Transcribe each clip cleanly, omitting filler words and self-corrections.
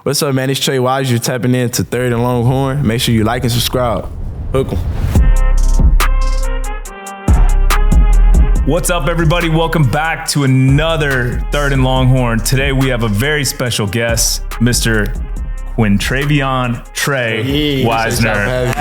What's up, man? It's Tre Wisner. You're tapping in to Third and Longhorn. Make sure you like and subscribe. Hook 'em. What's up, everybody? Welcome back to another Third and Longhorn. Today we have a very special guest, Mr. Quintrevion Tre Wisner.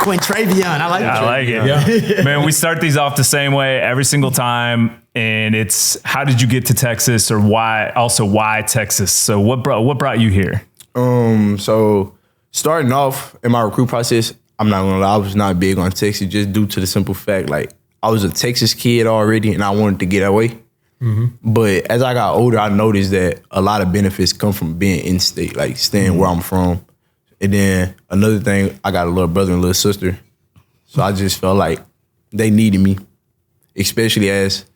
Quintrevion, I like it. I like it. Yeah. Man, we start these off the same way every single time, and it's how did you get to Texas, or why? Also, why Texas? So what brought you here? So starting off in my recruit process, I'm not gonna lie, I was not big on Texas just due to the simple fact, like, I was a Texas kid already and I wanted to get away. Mm-hmm. But as I got older, I noticed that a lot of benefits come from being in state, like staying where I'm from. And then another thing, I got a little brother and little sister. So I just felt like they needed me, especially as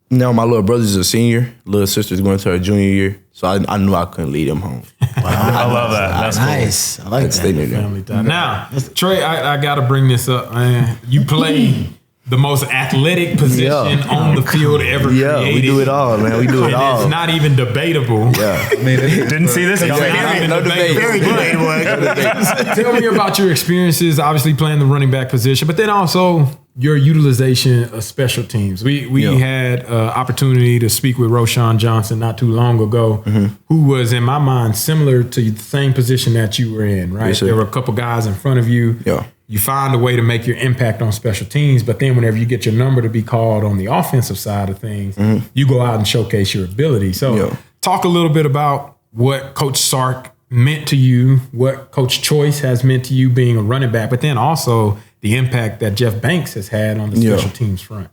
now my little brother's a senior, little sister's going to her junior year. So I knew I couldn't leave them home. Wow. I love that. That's nice. Cool. I like that. Family time. Now, Trey, I got to bring this up, man. You play the most athletic position on the field ever created. Yeah, we do it all, man. We do it all. It's not even debatable. Yeah. I mean, didn't see this coming. No debate. Very debatable. Tell me about your experiences, obviously playing the running back position, but then also your utilization of special teams. We had opportunity to speak with Roshan Johnson not too long ago, who was, in my mind, similar to the same position that you were in, right? Yes, there were a couple guys in front of you. Yeah. You find a way to make your impact on special teams, but then whenever you get your number to be called on the offensive side of things, you go out and showcase your ability. So talk a little bit about what Coach Sark meant to you, what Coach Choice has meant to you being a running back, but then also the impact that Jeff Banks has had on the special teams front.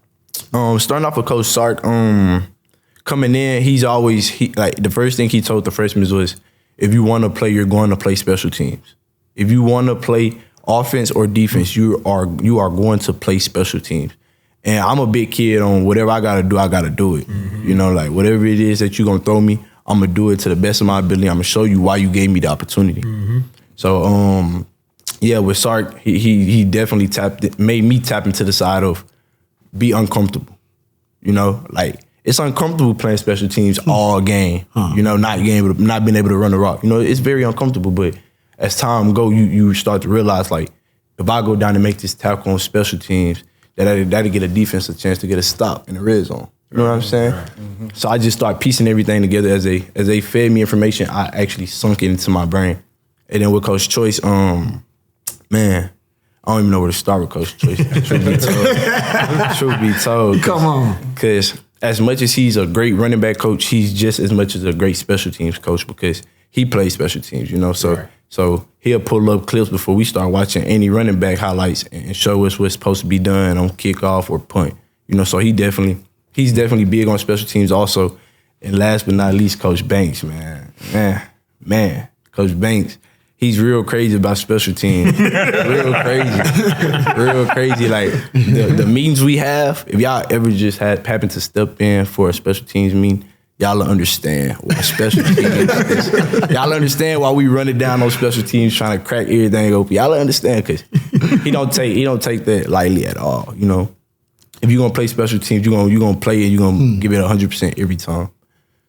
Starting off with Coach Sark, coming in, he's always, like the first thing he told the freshmen was, if you want to play, you're going to play special teams. If you want to play offense or defense, you are going to play special teams. And I'm a big kid on whatever I got to do it. You know, like whatever it is that you're going to throw me, I'm going to do it to the best of my ability. I'm going to show you why you gave me the opportunity. So, with Sark, he definitely made me tap into the side of be uncomfortable. You know, like it's uncomfortable playing special teams all game. You know, not being able to run the rock. You know, it's very uncomfortable. But as time go, you start to realize, like, if I go down and make this tackle on special teams, that'll get a defense a chance to get a stop in the red zone. You know what I'm saying? So I just start piecing everything together as they fed me information. I actually sunk it into my brain. And then with Coach Choice, man, I don't even know where to start with Coach Choice. Truth be told. Come on. Because as much as he's a great running back coach, he's just as much as a great special teams coach because he plays special teams, you know? So he'll pull up clips before we start watching any running back highlights and show us what's supposed to be done on kickoff or punt. You know, so he's definitely big on special teams also. And last but not least, Coach Banks, man. Coach Banks, he's real crazy about special teams. Real crazy. Like the meetings we have, if y'all ever just happen to step in for a special teams meeting, y'all will understand why special teams is. Y'all understand why we run it down on special teams trying to crack everything open. Y'all will understand because he don't take that lightly at all. You know, if you're gonna play special teams, you're gonna play it, you're gonna give it 100% every time.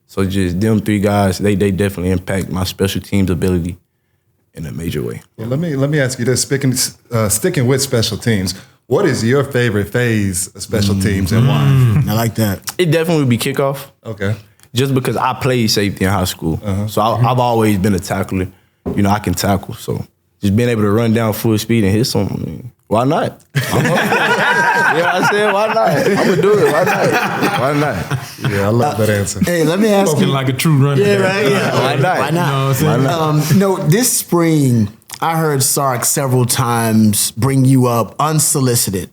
So just them three guys, they definitely impact my special teams ability in a major way. Well, let me ask you this: sticking with special teams, what is your favorite phase of special teams and why? I like that. It definitely would be kickoff. Okay. Just because I played safety in high school. So I've always been a tackler. You know, I can tackle. So just being able to run down full speed and hit someone, why not? You know what I said? Why not? I'm going to do it. Why not? Yeah, I love that answer. Hey, let me ask Spoken you. like a true runner. Yeah, right? Yeah. Why not? Why not? You know what I'm saying? No, this spring, I heard Sark several times bring you up unsolicited,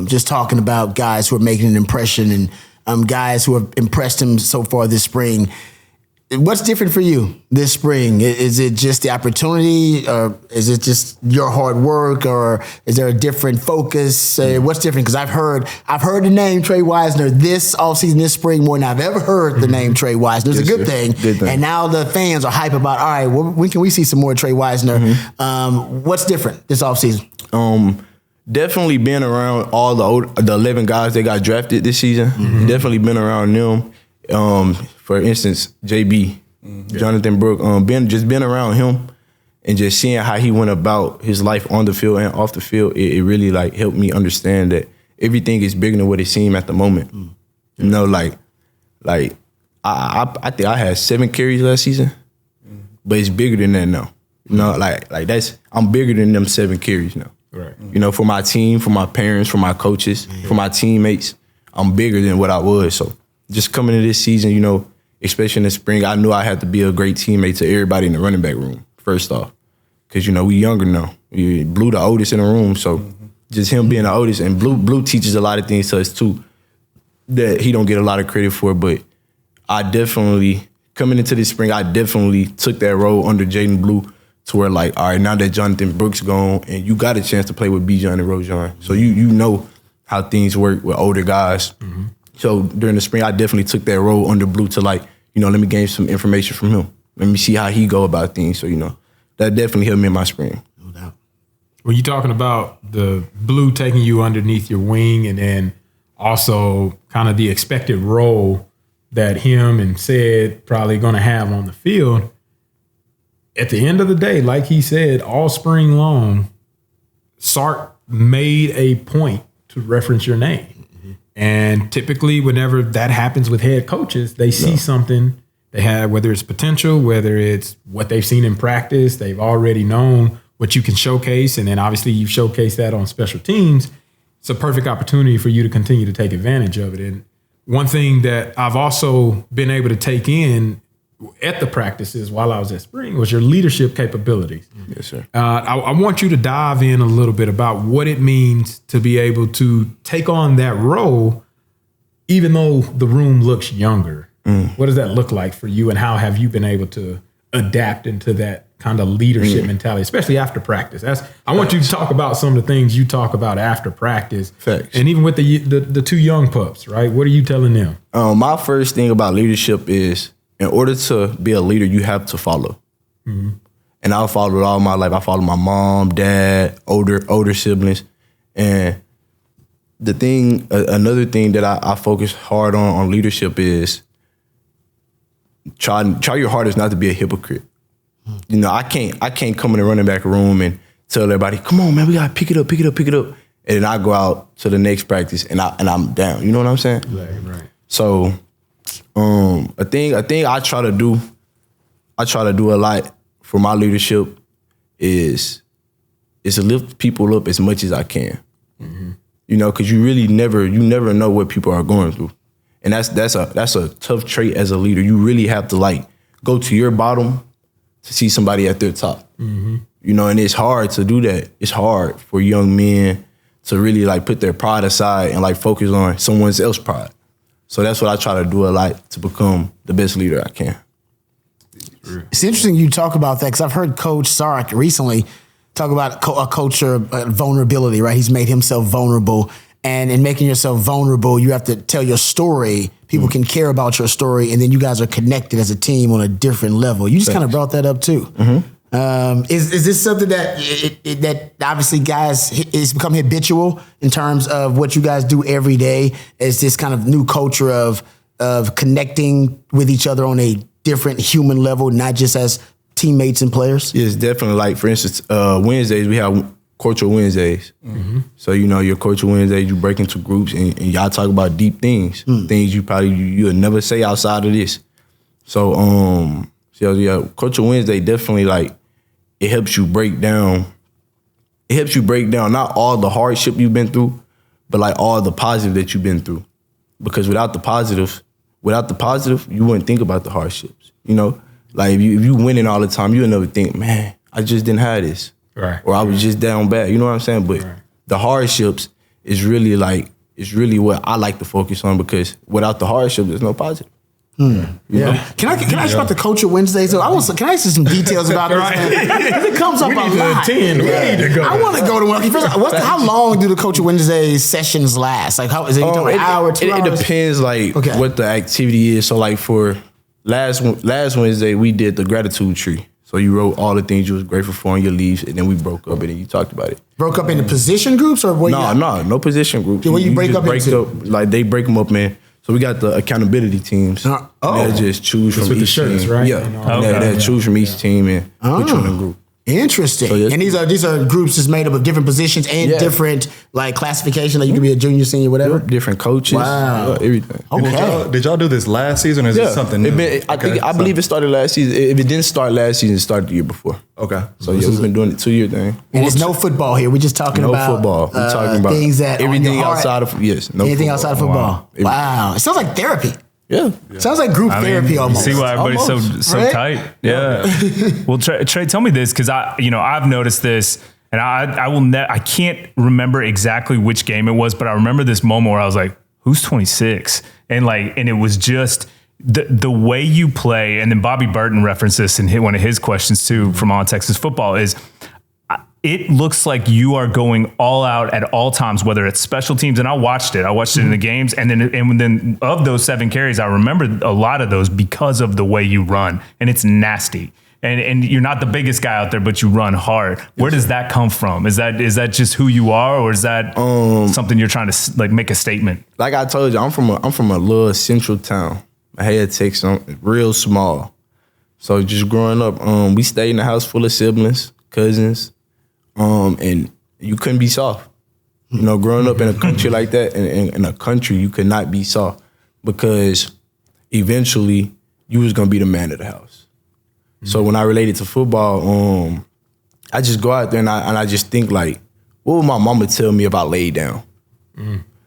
just talking about guys who are making an impression and guys who have impressed him so far this spring. What's different for you this spring? Is it just the opportunity, or is it just your hard work, or is there a different focus? What's different? Because I've heard the name Tre Wisner this offseason, this spring, more than I've ever heard the name Tre Wisner. It's a good thing. And now the fans are hype about, all right, when can we see some more Tre Wisner? What's different this offseason? Definitely been around all the 11 guys that got drafted this season. Definitely been around them. For instance, JB, Jonathan Brooke, being around him and just seeing how he went about his life on the field and off the field, it really like helped me understand that everything is bigger than what it seemed at the moment. You know, like I think I had 7 carries last season, but it's bigger than that now. You know, like I'm bigger than them 7 carries now. Right. You know, for my team, for my parents, for my coaches, for my teammates, I'm bigger than what I was. So just coming into this season, you know, especially in the spring, I knew I had to be a great teammate to everybody in the running back room, first off. Because, you know, we younger now. Blue the oldest in the room, so just him being the oldest. And Blue teaches a lot of things to us, too, that he don't get a lot of credit for. But I definitely, coming into this spring, I definitely took that role under Jaden Blue to where, like, all right, now that Jonathan Brooks gone and you got a chance to play with Bijan and Rojan. So you know how things work with older guys. So during the spring, I definitely took that role under Blue to, like, you know, let me gain some information from him. Let me see how he go about things. So, you know, that definitely helped me in my spring. No doubt. When you're talking about the Blue taking you underneath your wing and then also kind of the expected role that him and Said probably going to have on the field, at the end of the day, like he said, all spring long, Sark made a point to reference your name. And typically whenever that happens with head coaches, they see something they have, whether it's potential, whether it's what they've seen in practice, they've already known what you can showcase. And then obviously you've showcased that on special teams. It's a perfect opportunity for you to continue to take advantage of it. And one thing that I've also been able to take in at the practices while I was at spring was your leadership capabilities. Yes, sir. I want you to dive in a little bit about what it means to be able to take on that role, even though the room looks younger. What does that look like for you, and how have you been able to adapt into that kind of leadership mentality, especially after practice? I want you to talk about some of the things you talk about after practice. Facts. And even with the 2 young pups, right? What are you telling them? My first thing about leadership is, in order to be a leader, you have to follow. And I followed all my life. I followed my mom, dad, older siblings. And another thing that I focus hard on leadership is try your hardest not to be a hypocrite. You know, I can't come in the running back room and tell everybody, come on, man, we gotta pick it up. And then I go out to the next practice and I'm down. You know what I'm saying? Right. So a thing I try to do a lot for my leadership is to lift people up as much as I can. You know, because you never know what people are going through. And that's a tough trait as a leader. You really have to, like, go to your bottom to see somebody at their top. You know, and it's hard to do that. It's hard for young men to really, like, put their pride aside and, like, focus on someone else's pride. So that's what I try to do a lot to become the best leader I can. It's interesting you talk about that, because I've heard Coach Sark recently talk about a culture of vulnerability, right? He's made himself vulnerable. And in making yourself vulnerable, you have to tell your story. People can care about your story, and then you guys are connected as a team on a different level. You just kind of brought that up too. Is this something that obviously guys it's become habitual in terms of what you guys do every day? Is this kind of new culture of connecting with each other on a different human level, not just as teammates and players? It's definitely, like, for instance, Wednesdays we have Cultural Wednesdays. So, you know, your Cultural Wednesdays, you break into groups and y'all talk about deep things, things you'll never say outside of this. So, Cultural Wednesday definitely, like, it helps you break down. It helps you break down not all the hardship you've been through, but, like, all the positive that you've been through. Because without the positive, you wouldn't think about the hardships. You know, like, if you winning all the time, you'll never think, man, I just didn't have this. Right. Or I was just down bad. You know what I'm saying? But the hardships is really, like, what I like to focus on, because without the hardship, there's no positive. You know? Can I ask about the Culture Wednesdays? Can I ask you some details about this? Because it comes up a lot. We need to go. I want to go to one. First, how long do the Culture Wednesday sessions last? Like, how is it? An hour, 2 hours? It depends, like, what the activity is. So, like, for last Wednesday, we did the gratitude tree. So you wrote all the things you was grateful for on your leaves, and then we broke up and then you talked about it. Broke up into position groups, or what? No position groups. What you break up into? Like, they break them up in So we got the accountability teams. They'll just choose from with each the shirts, team. right? Yeah, they'll choose from each team and put you in a group. Interesting. So and these are groups that's made up of different positions and different like classification. Like you could be a junior, senior, whatever. Different coaches. Wow. Everything. Okay. Did y'all do this last season or is it something new? I believe it started last season. If it didn't start last season, it started the year before. Okay. So we've been doing it 2-year thing. And it's no football here. We're just talking No about football. We're talking about things that everything on your heart, outside of no anything football. outside of football. Wow. It sounds like therapy. Yeah. Sounds like group therapy almost. You see why everybody's so right? tight? Yeah. Well, Trey, tell me this because I've noticed this, and I can't remember exactly which game it was, but I remember this moment where I was like, "Who's 26?" And it was just the way you play. And then Bobby Burton referenced this in one of his questions too from On Texas Football is. It looks like you are going all out at all times, whether it's special teams, and I watched it in the games, and then of those 7 carries, I remember a lot of those because of the way you run, and it's nasty. And you're not the biggest guy out there, but you run hard. Where does that come from? Is that just who you are, or is that something you're trying to like make a statement? Like I told you, I'm from a little central town. I had Texas, real small. So just growing up, we stayed in a house full of siblings, cousins. And you couldn't be soft. You know, growing up in a country like that, in a country, you could not be soft because eventually you was gonna be the man of the house. So when I related to football, I just go out there and I just think like, what would my mama tell me if I laid down?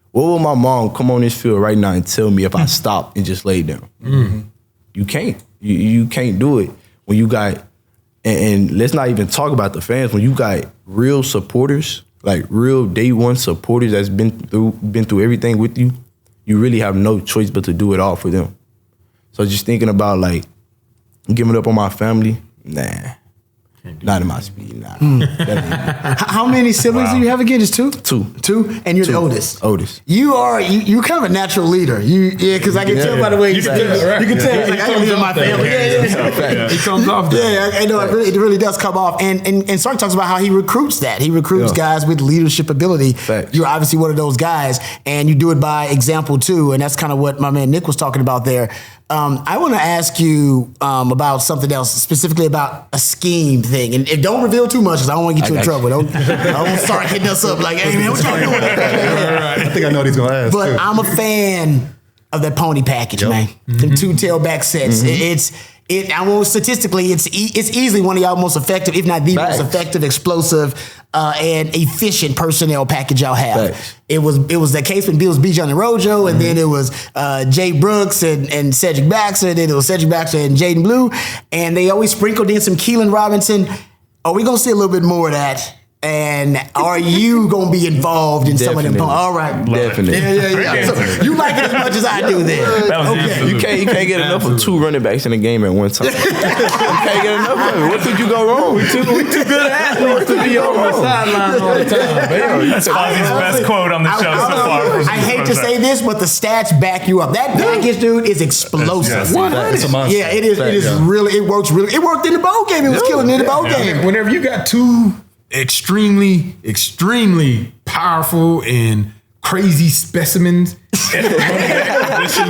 What would my mom come on this field right now and tell me if I stopped and just laid down? You can't. You can't do it when you got. And let's not even talk about the fans. When you got real supporters, like real day one supporters that's been through everything with you, you really have no choice but to do it all for them. So just thinking about like giving up on my family, nah. Not in my speed, nah. How many siblings do you have again? Just 2? 2? And you're the oldest? Oldest. You're kind of a natural leader. Because I can tell by the way you tell. You can tell. Like, I can lead my family. He comes off that. Yeah, I know. It really does come off. And Sark talks about how he recruits that. He recruits guys with leadership ability. Facts. You're obviously one of those guys, and you do it by example too. And that's kind of what my man Nick was talking about there. I want to ask you about something else, specifically about a scheme thing. And don't reveal too much because I don't want to get you in trouble. I don't start hitting us up like, hey, man, what y'all doing? I think I know what he's going to ask. But too. I'm a fan of that pony package, man. Them 2 tailback sets. I won't statistically, it's easily one of y'all most effective, if not the most effective, explosive, and efficient personnel package y'all have. Facts. It was the case when Bills beat Johnny Rojo, and then it was Jay Brooks and Cedric Baxter, and then it was Cedric Baxter and Jaden Blue, and they always sprinkled in some Keelan Robinson. Are we gonna see a little bit more of that? And are you gonna be involved in some of them? All right, definitely. Yeah. So you like it as much as I do, then. That was Okay. You can't get enough of 2 running backs in a game at one time. You can't get enough of it. What could you go wrong? We too good athletes to be on the sideline all the time. That's Fozzy's best quote on the show so far. I hate to say this, but the stats back you up. That package, dude, is explosive. It's a monster. Yeah, it is. It is really. It works really. It worked in the bowl game. It was killing in the bowl game. Whenever you got 2 extremely powerful and crazy specimens at the running back position,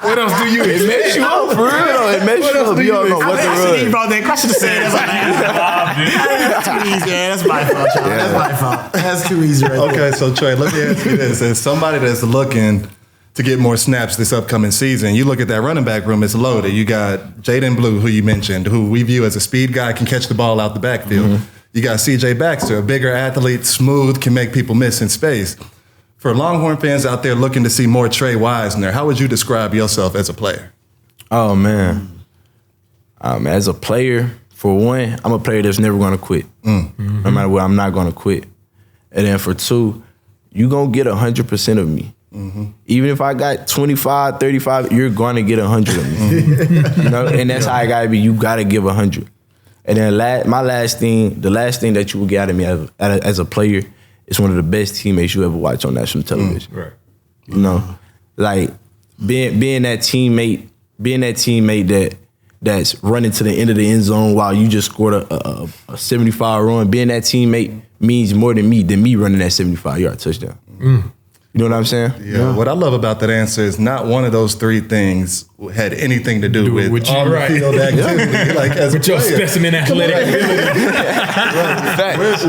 what else do you expect? It makes you up, for real. It makes you up. You don't know what to I should run. have brought that question to say. That's too easy. Man. That's my fault, y'all. That's my fault. That's too easy right there. Okay, so Trey, let me ask you this. As somebody that's looking to get more snaps this upcoming season, you look at that running back room, it's loaded. You got Jaden Blue, who you mentioned, who we view as a speed guy, can catch the ball out the backfield. You got CJ Baxter, a bigger athlete, smooth, can make people miss in space. For Longhorn fans out there looking to see more Tre Wisner, how would you describe yourself as a player? Oh, man. As a player, for one, I'm a player that's never going to quit. No matter what, I'm not going to quit. And then for 2, you're going to get 100% of me. Even if I got 25, 35, you're going to get 100 of me. You know? And that's how I got to be. You got to give 100. And then the last thing that you will get out of me as a player is one of the best teammates you ever watch on national television. Right. You know, like being that teammate that's running to the end of the end zone while you just scored a 75 run. Being that teammate means more than me running that 75-yard touchdown. You know what I'm saying? Yeah. What I love about that answer is not one of those three things had anything to do with you, on the field activity. Like as with a your player. specimen athletic ability.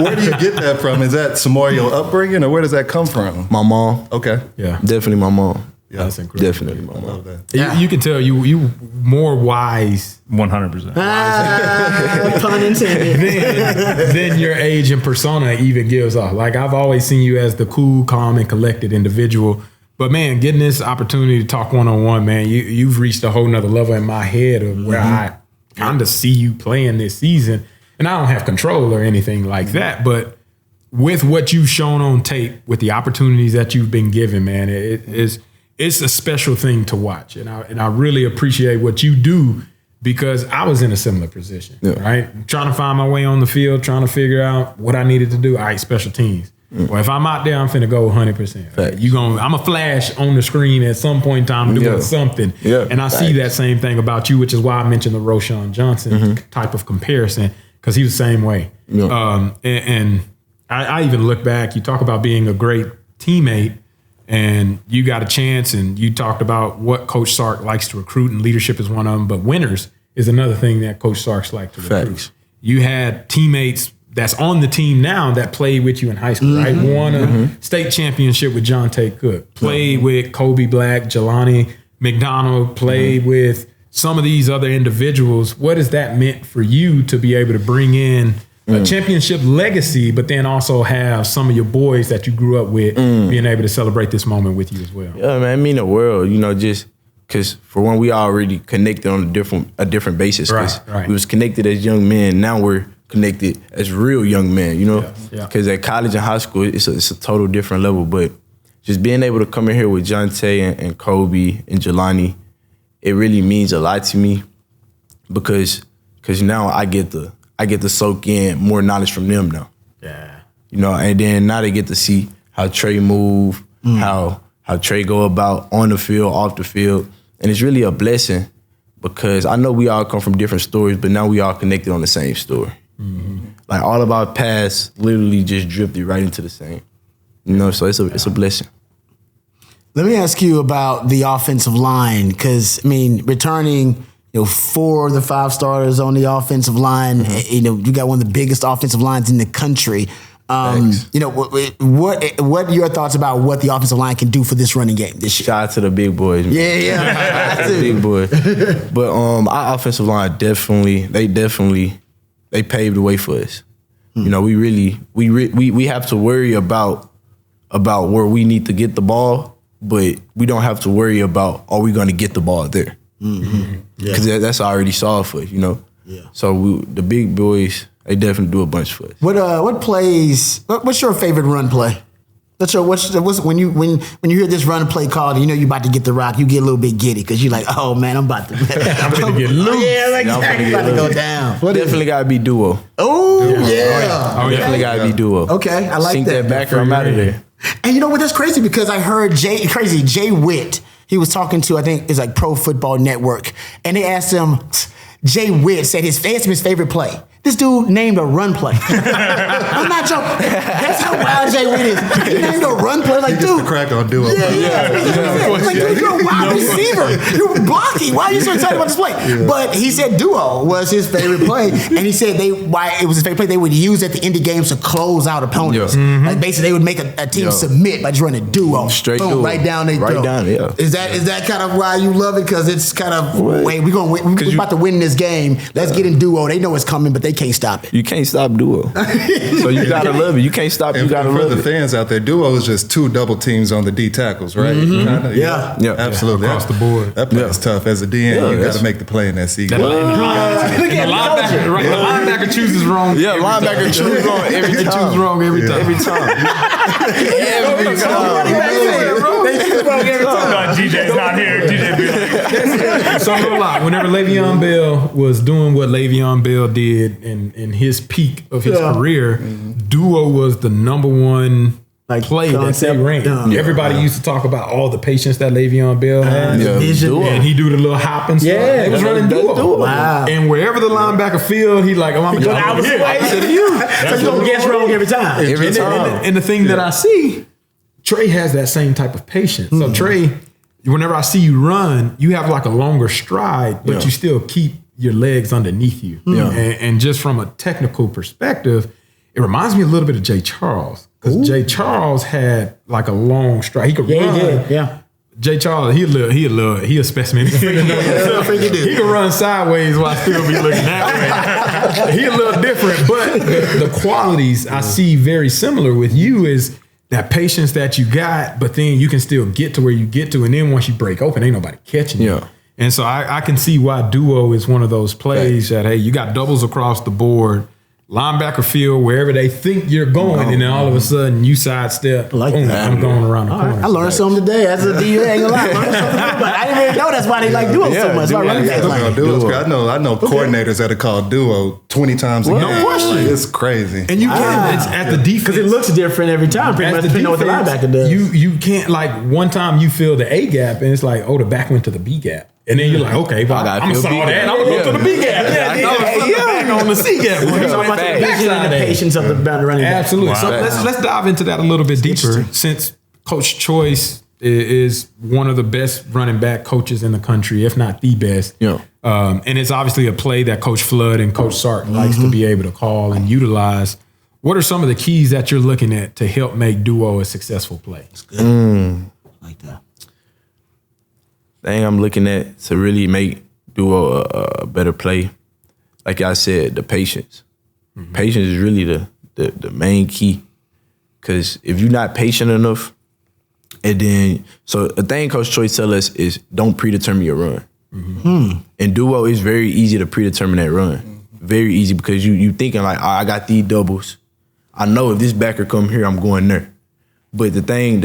Where do you get that from? Is that some more your upbringing, or where does that come from? My mom. Okay. Yeah. Definitely my mom. Yeah. That's incredible. Definitely my I mom. love that. You can tell you more wise 100%. Pun intended. than your age and persona even gives off. Like I've always seen you as the cool, calm, and collected individual. But man, getting this opportunity to talk one-on-one, man, you've reached a whole nother level in my head of where I kind of see you playing this season. And I don't have control or anything like that, but with what you've shown on tape, with the opportunities that you've been given, man, it's a special thing to watch. And I really appreciate what you do, because I was in a similar position, right? Trying to find my way on the field, trying to figure out what I needed to do. All right, special teams. Well, if I'm out there, I'm finna go 100%. Right? I'm a flash on the screen at some point in time doing something. Yeah. And I see that same thing about you, which is why I mentioned the Roshan Johnson type of comparison, because he was the same way. Yeah. And I even look back, you talk about being a great teammate, and you got a chance, and you talked about what Coach Sark likes to recruit, and leadership is one of them, but winners is another thing that Coach Sark's like to recruit. You had teammates that's on the team now that played with you in high school, right? Won a state championship with John Tate Cook, played with Kobe Black, Jelani McDonald, played with some of these other individuals. What has that meant for you to be able to bring in a championship legacy, but then also have some of your boys that you grew up with being able to celebrate this moment with you as well? Yeah, man, I mean the world, just because for one, we already connected on a different basis. Right. We was connected as young men. Now we're connected as real young men, because at college and high school, it's a total different level. But just being able to come in here with John Tay and Kobe and Jelani, it really means a lot to me, because now I get to soak in more knowledge from them now. Yeah. And then now they get to see how Trey move, how Trey go about on the field, off the field. And it's really a blessing, because I know we all come from different stories, but now we all connected on the same story. Like all of our paths literally just drifted right into the same. So it's a blessing. Let me ask you about the offensive line, because returning 4 of the 5 starters on the offensive line, you got one of the biggest offensive lines in the country. What are your thoughts about what the offensive line can do for this running game this year? Shout out to the big boys. Man. Yeah. Big boys. But our offensive line they paved the way for us. We have to worry about where we need to get the ball, but we don't have to worry about, are we going to get the ball there? Because that's already solved for us, Yeah. So the big boys, they definitely do a bunch for us. What plays? What's your favorite run play? When you hear this run play called, you're about to get the rock, you get a little bit giddy because you're like, oh man, I'm about to get loose. Yeah, exactly. About to go down. Definitely got to be duo. Oh yeah. Definitely got to be duo. Okay, I like Sink that. back, I'm out of there. And you know what? That's crazy, because I heard Jay Witt. He was talking to, I think it's like Pro Football Network, and they asked him. Jay Witt said his favorite play. This dude named a run play. I'm not joking. That's how wild Jay Witt is. He named a run play. Like, dude. The crack on duo. Like, dude, you're a wide receiver. You're blocking. Why are you so excited about this play? Yeah. But he said duo was his favorite play. And he said why it was his favorite play, they would use at the end of games to close out opponents. Like basically they would make a team submit by just running duo. Straight boom, duo. right down they throw. Right down, yeah. Is that kind of why you love it? Because it's kind of, wait, we're about to win this game. Let's get in duo. They know it's coming, but they can't stop it. You can't stop duo. So you gotta love it. You can't stop. You gotta love it. For the fans out there, duo is just 2 double teams on the D tackles, right? Yeah, absolutely. Across the board. That play is tough. As a DN, you got to make the play in that sequence. The linebacker chooses wrong. Yeah, linebacker chooses wrong every time. Chooses wrong every time. Every time. DJ's not here. DJ So no lie. Whenever Le'Veon Bell was doing what Le'Veon Bell did in his peak of his career, duo was the number one play that they ran. Everybody used to talk about all the patience that Le'Veon Bell had. And he do the little hopping stuff. Yeah, he was running duo. Wow. And wherever the linebacker field, he like, I'm going to jump over here. So you don't guess wrong every time. Every time. And the thing that I see, Trey has that same type of patience. So Trey, whenever I see you run, you have like a longer stride, but you still keep your legs underneath you. And just from a technical perspective, it reminds me a little bit of Jay Charles. Because Jay Charles had like a long stride. He could run. Yeah. Jay Charles, he a specimen. He can run sideways while still be looking that way. He a little different, but the qualities I see very similar with you is that patience that you got, but then you can still get to where you get to, and then once you break open, ain't nobody catching you. And so I can see why duo is one of those plays that, hey, you got doubles across the board, linebacker field, wherever they think you're going, and then all of a sudden you sidestep. Like boom, that. I'm going around the corner. I learned something today. That's a DU. Ain't gonna lie. I learned something today, but I didn't even know that's why they like duo so much. I know coordinators that are called duo 20 times a game. No question. It's crazy. And you can't, it's at the defense. Because it looks different every time, pretty much depending on what the linebacker does. You can't, like, one time you feel the A gap, and it's like, oh, the back went to the B gap. And then you're like, okay, well, I'm going to saw that. I'm going to go to the B gap. Yeah, on the C gap. So about the vision and the patience of the running back. Absolutely. So let's dive into that a little bit deeper. Since Coach Choice is one of the best running back coaches in the country, if not the best. And it's obviously a play that Coach Flood and Coach Sark likes to be able to call and utilize. What are some of the keys that you're looking at to help make duo a successful play? Like that. Thing I'm looking at to really make duo a better play, like I said, the patience. Patience is really the main key. Because if you're not patient enough, and then, so a thing Coach Choice tell us is don't predetermine your run. And duo is very easy to predetermine that run. Very easy, because you thinking like, I got these doubles. I know if this backer come here, I'm going there. But a thing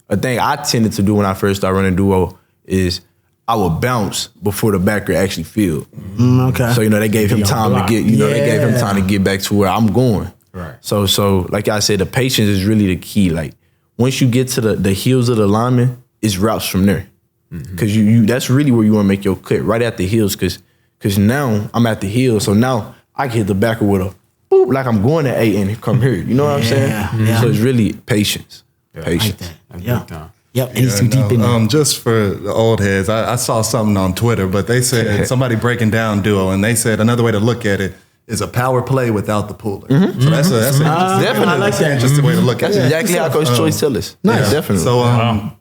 I tended to do when I first started running duo is I would bounce before the backer actually filled. Okay. So, they gave him time to get, they gave him time to get back to where I'm going. Right. So like I said, the patience is really the key. Like, once you get to the heels of the lineman, it's routes from there. Because you that's really where you want to make your cut, right at the heels. Because now I'm at the heels, so now I can hit the backer with a boop, like I'm going to A and come here. You know what I'm saying? Yeah. So it's really patience. Patience. Like that. Yep, and he's too deep in there. Just for the old heads, I saw something on Twitter, but they said somebody breaking down duo, and they said another way to look at it is a power play without the puller. So that's definitely. I like that. Interesting way to look at it. Exactly how Coach Choice tell us. Nice. Definitely. So,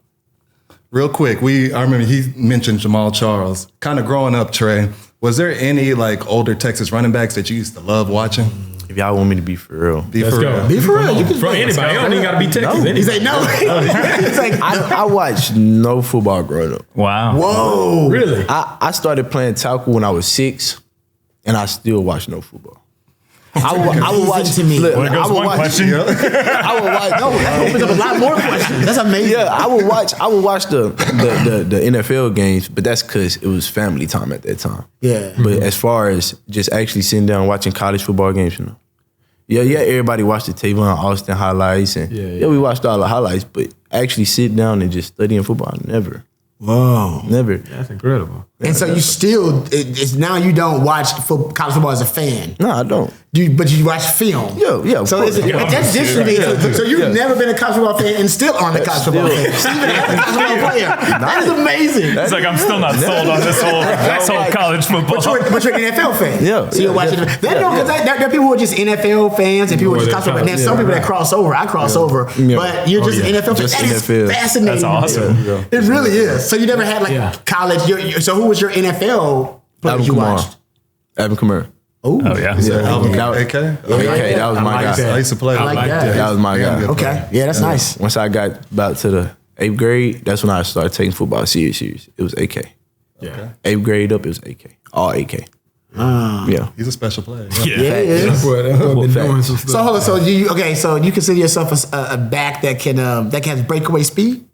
real quick, I remember he mentioned Jamal Charles. Kind of growing up, Trey, was there any like older Texas running backs that you used to love watching? If y'all want me to be for real. Let's go. Be for real. You can For anybody. You don't even got to be Texas. He say no. He's like, I watched no football growing up. Wow. whoa. Really? I started playing tackle when I was 6, and I still watch no football. I would watch to me. Well, there goes one question. I would watch. No, that opens up a lot more questions. That's amazing. Yeah, I would watch the NFL games, but that's because it was family time at that time. Yeah. But as far as just actually sitting down and watching college football games, Yeah, everybody watched the Tailbacks Austin highlights, and we watched all the highlights, but actually sit down and just studying football, never. Whoa. Never. That's incredible. And so you still, it's now you don't watch college football as a fan. No, I don't. But you watch film. Yeah. So that's different. So you've never been a college football fan and still aren't a college football fan. Even as a college football player. That is amazing. It's like I'm still not sold on this whole college football. But you're an NFL fan. Yeah. So you're watching. There are people who are just NFL fans and people who are just college football. There's some people that cross over. I cross over. But you're just an NFL fan. That is fascinating. That's awesome. It really is. So you never had like college. So who was your NFL player you watched? Alvin Kamara. Oh yeah. Alvin AK? That was my guy. I used to play with him. That was my guy. Okay. Yeah, that's nice. Once I got about to the 8th grade, that's when I started taking football serious. It was AK. Yeah. 8th grade up, it was AK. All AK. Yeah. He's a special player. Yeah. Been doing some stuff. So hold on. So you consider yourself a back that can has breakaway speed?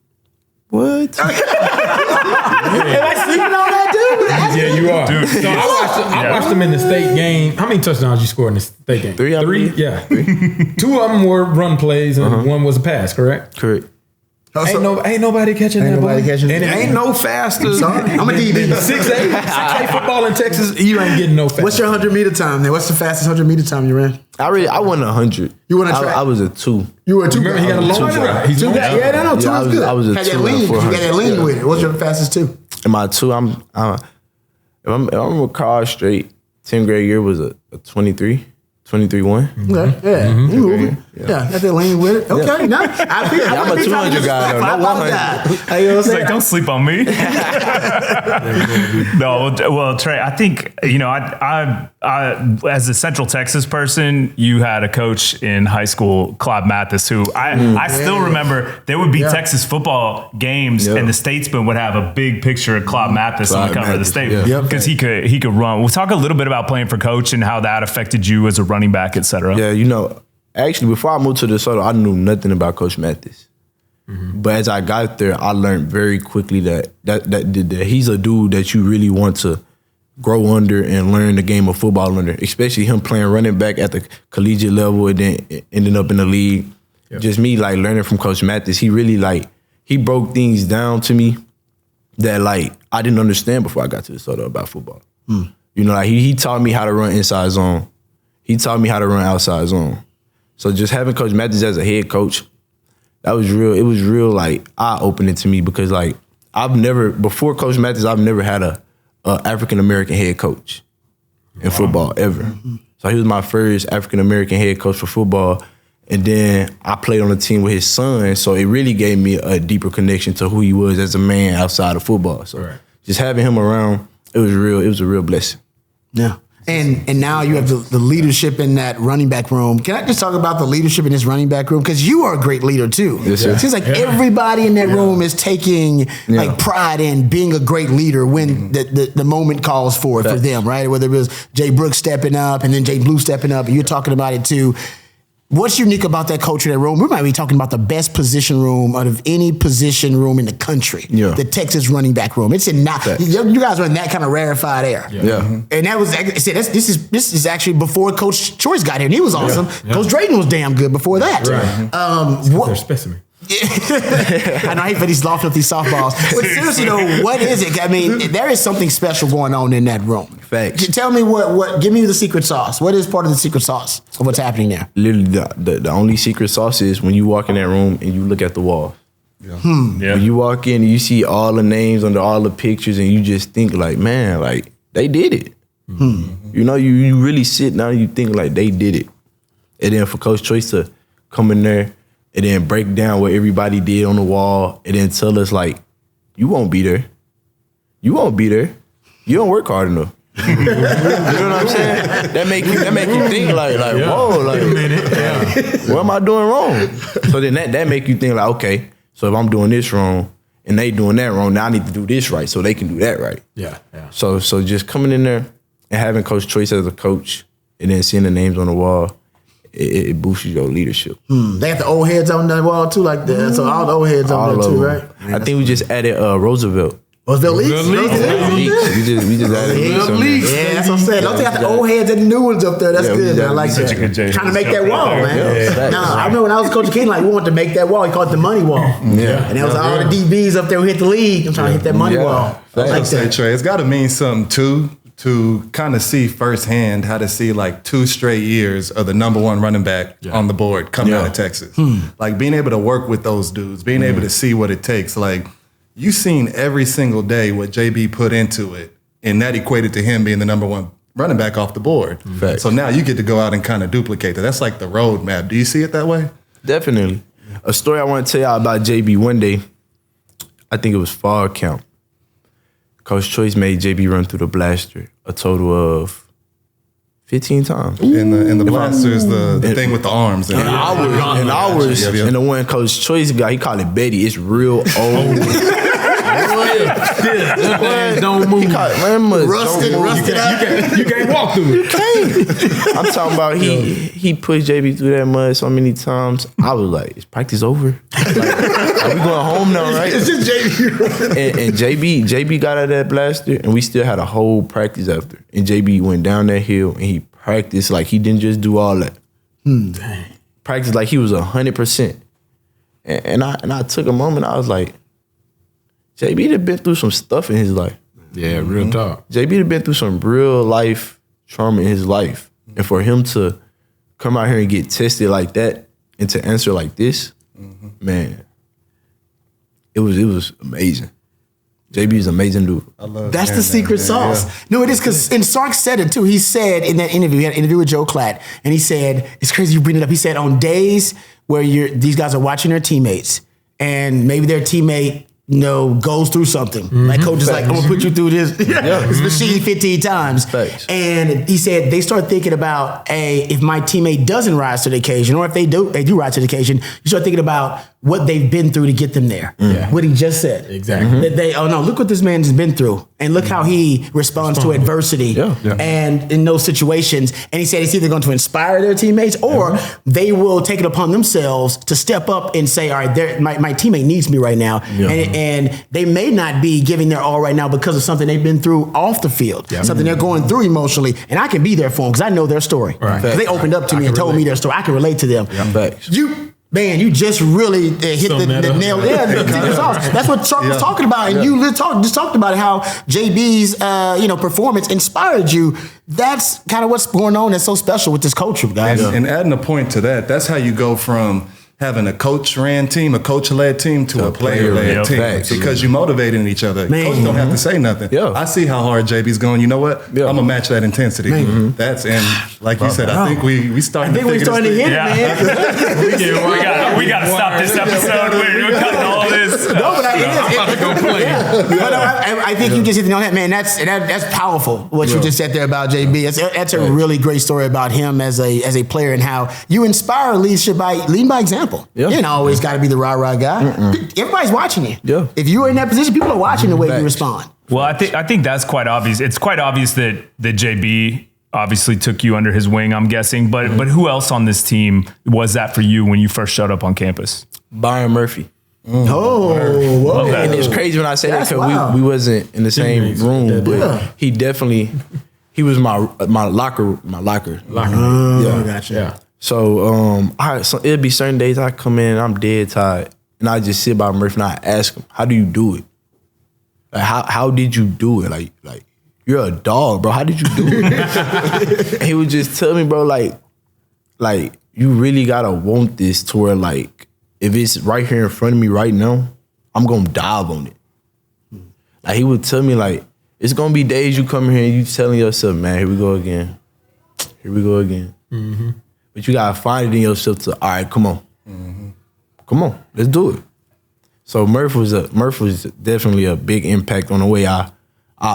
What? Am I sleeping on that, dude? Yeah, you are. Dude. So I watched them in the state game. How many touchdowns you scored in the state game? 3, I believe. Yeah. 2 of them were run plays and one was a pass, correct? Correct. Ain't nobody catching that ball. Nobody catching and it ain't no faster. I'm a DB. 6'8" football in Texas, you ain't getting no faster. What's your 100-meter time then? What's the fastest 100-meter time you ran? I won 100. You won a track? I was a 2. You were a 2 Remember, guy. he got a long guy. He's Two guy. Yeah, no, 2 Yeah, is good. I was a Had 2 that lean. You got 400. that lean with it. What's your fastest 2? And my 2, if I'm recall straight, 10th grade year was a 23. 23-1. Okay, yeah. You moving. Yeah, got that lean with it. Okay, now I'm a 200 guy, though. No 100. You know what I'm It's saying? like, don't sleep on me. No, well, Trey, I think, I as a Central Texas person, you had a coach in high school, Claude Mathis, who I still remember there would be Texas football games and the Statesman would have a big picture of Claude Mathis on the cover of the Statesman because he could run. We'll talk a little bit about playing for coach and how that affected you as a running back, et cetera. Yeah, actually, before I moved to DeSoto, I knew nothing about Coach Mathis. But as I got there, I learned very quickly that he's a dude that you really want to grow under and learn the game of football under, especially him playing running back at the collegiate level and then ending up in the league. Yep. Just me, learning from Coach Mathis, he really, he broke things down to me that, I didn't understand before I got to DeSoto about football. He taught me how to run inside zone. He taught me how to run outside zone. So just having Coach Mathis as a head coach, that was real. It was real eye-opening to me because before Coach Mathis, I've never had a African-American head coach in football ever. So he was my first African-American head coach for football. And then I played on the team with his son. So it really gave me a deeper connection to who he was as a man outside of football. So just having him around, it was a real blessing. Yeah. And now you have the leadership in that running back room. Can I just talk about the leadership in this running back room? Because you are a great leader too. Yes, sir. It seems like everybody in that room is taking pride in being a great leader when the moment calls for it for them, right? Whether it was Jay Brooks stepping up and then Jay Blue stepping up, and you're talking about it too. What's unique about that culture in that room? We might be talking about the best position room out of any position room in the country. Yeah. The Texas running back room. It's in you guys are in that kind of rarefied air. Yeah. And that was this is actually before Coach Choice got here, and he was awesome. Yeah. Coach Drayton was damn good before that. Right. They're specimen. I know I hate for these lofty softballs. But seriously though, what is it? I mean, there is something special going on in that room. Facts. Tell me give me the secret sauce. What is part of the secret sauce of what's happening there? Literally the only secret sauce is when you walk in that room and you look at the wall. Yeah. When you walk in and you see all the names under all the pictures and you just think man, they did it. You really sit down and you think they did it. And then for Coach Choice to come in there and then break down what everybody did on the wall and then tell us you won't be there. You won't be there. You don't work hard enough. You know what I'm saying? That make you think whoa, wait a minute. What am I doing wrong? So then that make you think okay, so if I'm doing this wrong and they doing that wrong, now I need to do this right so they can do that right. Yeah. So just coming in there and having Coach Choice as a coach and then seeing the names on the wall, it boosts your leadership. They have the old heads on the wall too, so all the old heads on there too, right? I think we just added Roosevelt. Roosevelt Leaks? We just added Leaks. Yeah, that's what I'm saying. Don't take out the old heads and the new ones up there. That's good. I like that. Trying to make that wall, man. I remember when I was coaching King, we wanted to make that wall. He called it the money wall. Yeah. And there was all the DBs up there who hit the league. I'm trying to hit that money wall. I like that. Trey, it's got to mean something too, to kind of see firsthand how to see 2 straight years of the number 1 running back on the board coming out of Texas. Being able to work with those dudes, being able to see what it takes. You've seen every single day what JB put into it, and that equated to him being the number 1 running back off the board. So now you get to go out and kind of duplicate that. That's the roadmap. Do you see it that way? Definitely. A story I want to tell y'all about JB one day, I think it was fall camp. Coach Choice made JB run through the blaster a total of 15 times. And the blaster is the thing with the arms. And ours, and the one Coach Choice got, he called it Betty. It's real old. Don't move. Rusted out. You can't walk through it. You can't. I'm talking about he pushed JB through that mud so many times. I was like, is practice over? Are we going home now, right? It's just JB. And JB got out of that blaster, and we still had a whole practice after. And JB went down that hill, and he practiced he didn't just do all that. Dang. Practiced he was 100%. And I took a moment. I was like, JB done been through some stuff in his life. Yeah, real talk. JB done been through some real life trauma in his life. And for him to come out here and get tested like that and to answer like this, man, it was amazing. JB is an amazing dude. I love That's hearing the secret that, sauce. yeah. No, it is because, and Sark said it too. He said in that interview, he had an interview with Joe Klatt, and he said, it's crazy you bring it up. He said on days where these guys are watching their teammates, and maybe their teammate, goes through something. Like coach is like, I'm gonna put you through this machine 15 times. Facts. And he said they start thinking about, if my teammate doesn't rise to the occasion, or if they do rise to the occasion, you start thinking about what they've been through to get them there. What he just said. Exactly. That look what this man's been through, and look how he responds to adversity and in those situations. And he said it's either going to inspire their teammates, or they will take it upon themselves to step up and say, all right, my teammate needs me right now. And they may not be giving their all right now because of something they've been through off the field, something they're going through emotionally, and I can be there for them because I know their story. Right. They opened up to me and told me their story. I can relate to them. You just really hit the nail. Yeah, the secret sauce. That's what Sark was talking about, and you just talked about how JB's performance inspired you. That's kind of what's going on that's so special with this culture, guys. And adding a point to that, that's how you go from having a coach-ran team, a coach-led team, to a player-led team. Because you're motivating each other. Coach don't have to say nothing. I see how hard JB's going. You know what? I'm going to match that intensity. That's, and like you said, I think we starting to figure this thing. To hit it, man. we got to stop this episode. We're cutting all this. No, but I think you just hit the nail on that, man. That's powerful, what you just said there about JB. That's a really great story about him as a player and how you inspire leadership by leading by example. You ain't always got to be the rah-rah guy. Everybody's watching you. If you're in that position, people are watching the way you respond. Well, I think that's quite obvious. It's quite obvious that JB obviously took you under his wing, I'm guessing. But who else on this team was that for you when you first showed up on campus? Byron Murphy. Whoa. And it's crazy when I say that because we wasn't in the same room, but he was my locker. Gotcha. Yeah. So it'd be certain days I come in and I'm dead tired, and I just sit by Murphy and I ask him, "How do you do it? Like, how did you do it? Like you're a dog, bro. How did you do it?" And he would just tell me, bro, like you really gotta want this to where like if it's right here in front of me right now, I'm gonna dive on it. Like he would tell me like it's gonna be days you come here and you telling yourself, man, here we go again. But you gotta find it in yourself to, all right, come on, let's do it. So Murph was definitely a big impact on the way I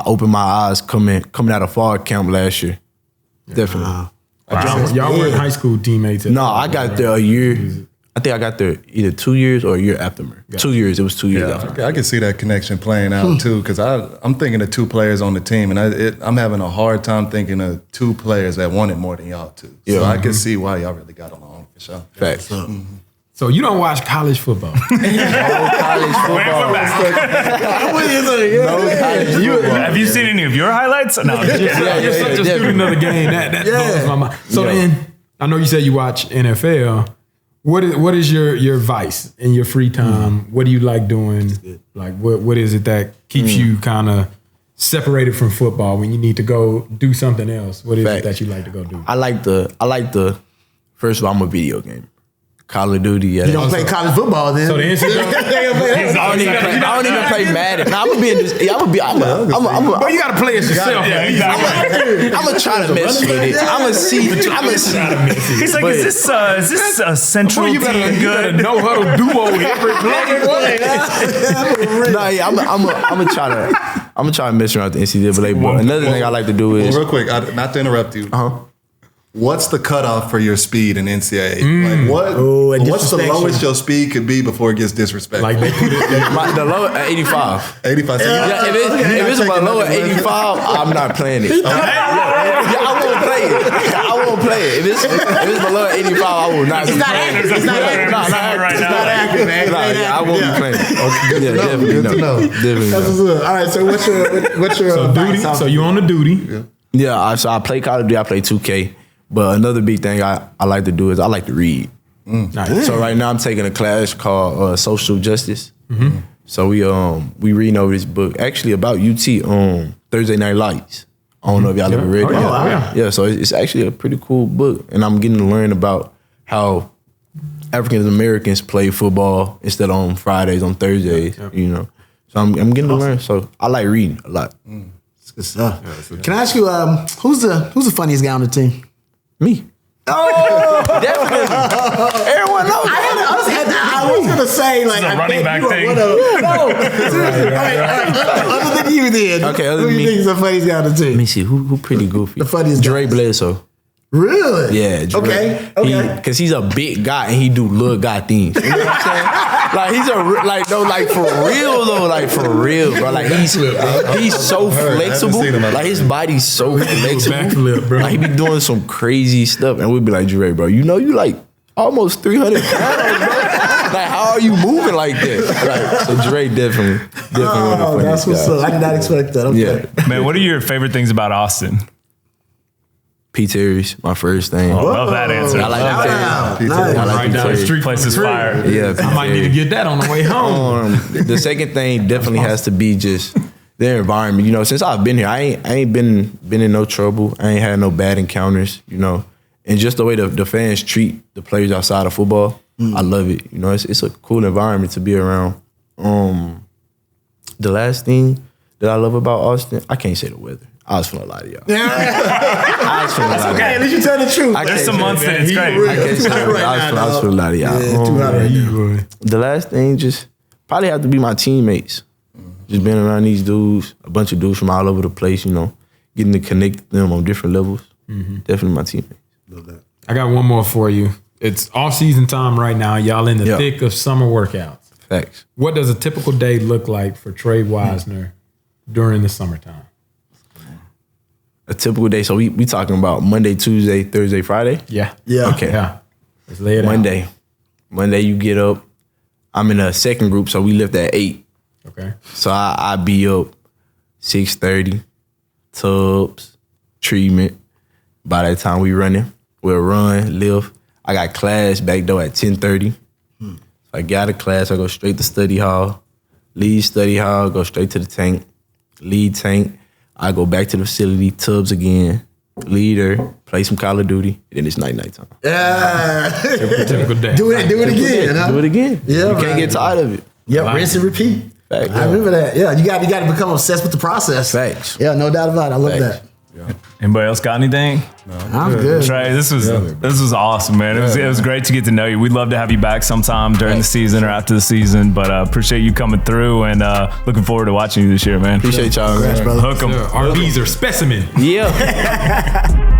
opened my eyes coming out of fall camp last year. Definitely. Y'all weren't high school teammates. No, I got there a year. I think I got there either 2 years or a year after Murph. 2 years. It was 2 years after. I can see that connection playing out too, because I'm thinking of two players on the team, and I'm having a hard time thinking of two players that wanted more than y'all two. So I can see why y'all really got along for sure. Facts. So you don't watch college football? Have you seen any of your highlights? No. You're such a student of the game. That blows my mind. So then, I know you said you watch NFL. What is your vice in your free time? What do you like doing? Like what is it that keeps you kind of separated from football when you need to go do something else? What is it that you like to go do? I like the first of all, I'm a video game. Call of Duty. Yeah. You don't play college football then. So the NCAA. I don't even play Madden. I'm gonna be in this. But you gotta play it yourself. Yeah, exactly. I'm gonna try to mess with it. I'm gonna see. He's like, is this a central you better no huddle duo every play. No, yeah, I'm gonna try to mess around with the NCAA. But another thing I like to do is real quick, not to interrupt you. What's the cutoff for your speed in NCAA? Like what's the lowest your speed could be before it gets disrespectful? Like they put it the low 85. 85. Yeah, if it's below 85, I'm not playing it. I won't play it. I won't play it. If it's below 85, I will not. It's not active. It's not active, man. I won't be playing it. Okay, good to know. Definitely. All right. So what's your duty? So you on the duty? Yeah. So I play Call of Duty. I play 2K. But another big thing I like to do is I like to read. Nice. So right now I'm taking a class called Social Justice. So we reading over this book actually about UT Thursday Night Lights. I don't know if y'all ever read it. Yeah, so it's actually a pretty cool book, and I'm getting to learn about how African Americans play football instead of on Fridays, on Thursdays. You know, so I'm getting to learn. So I like reading a lot. It's good stuff. Can I ask you, who's the funniest guy on the team? Me. Oh, Definitely. Everyone knows. I was gonna say like This is a running back thing. Other than you, then. Okay, other who than you me. think is the funniest guy on the team? Let me see who pretty goofy. The funniest Dre guy. Bledsoe. Really? Yeah, Dre. Okay. Because he's a big guy and he do little guy things. You know what I'm saying? Like he's for real, bro. Like he's so flexible. seen him at Like his body's so flexible. backflip, bro. Like he be doing some crazy stuff, and we'd be like, Dre, bro, you know you like almost 300 pounds, bro. Like how are you moving like that? Right. So Dre definitely one of the Oh, that's funniest what's guys. up. I did not expect that. Okay. Yeah. Man, what are your favorite things about Austin? P. Terry's my first thing. Oh, love that answer. I like P. Terry's. Nice. I like Right P. down the Terry's. street. Place is from the fire. crib. Yeah, P. I might need to Terry's. get that on the way home. The second thing definitely has to be just the environment. You know, since I've been here, I ain't been in no trouble. I ain't had no bad encounters. You know, and just the way the fans treat the players outside of football, I love it. You know, it's a cool environment to be around. The last thing that I love about Austin, I can't say the weather. I was feeling a lot of y'all. I was feeling a lot of Hey, at least you tell the truth. There's some months that it's great. I can't say the weather. I was feeling a lot of y'all. Yeah, too hot right now. The last thing just probably have to be my teammates. Just being around these dudes, a bunch of dudes from all over the place, you know, getting to connect with them on different levels. Definitely my teammates. I got one more for you. It's off-season time right now. Y'all in the thick of summer workouts. Facts. What does a typical day look like for Tre Wisner during the summertime? A typical day. So we talking about Monday, Tuesday, Thursday, Friday? Yeah. Yeah. Okay. Yeah. Let's lay it out. Monday you get up. I'm in a second group, so we lift at 8. Okay. So I be up 6:30, tubs, treatment. By that time we running, we'll run, lift. I got class back though at 10:30. So I get out of class, I go straight to study hall. Leave study hall, go straight to the tank. Lead tank. I go back to the facility, tubs again. Leader, play some Call of Duty, and then it's night time. Yeah. Typical day. Do it again. Huh? Do it again. Yeah, you can't man. get tired of it. Yeah, rinse and repeat. Facts. I remember that. Yeah, you got to become obsessed with the process. Facts. Yeah, no doubt about it. I love Facts. that. Anybody else got anything? I'm good. Trey, this was awesome, man. It was great to get to know you. We'd love to have you back sometime during the season or after the season, but appreciate you coming through and looking forward to watching you this year, man. Appreciate y'all, man. Congrats, brother. Hook 'em. RBs are specimen. Yeah.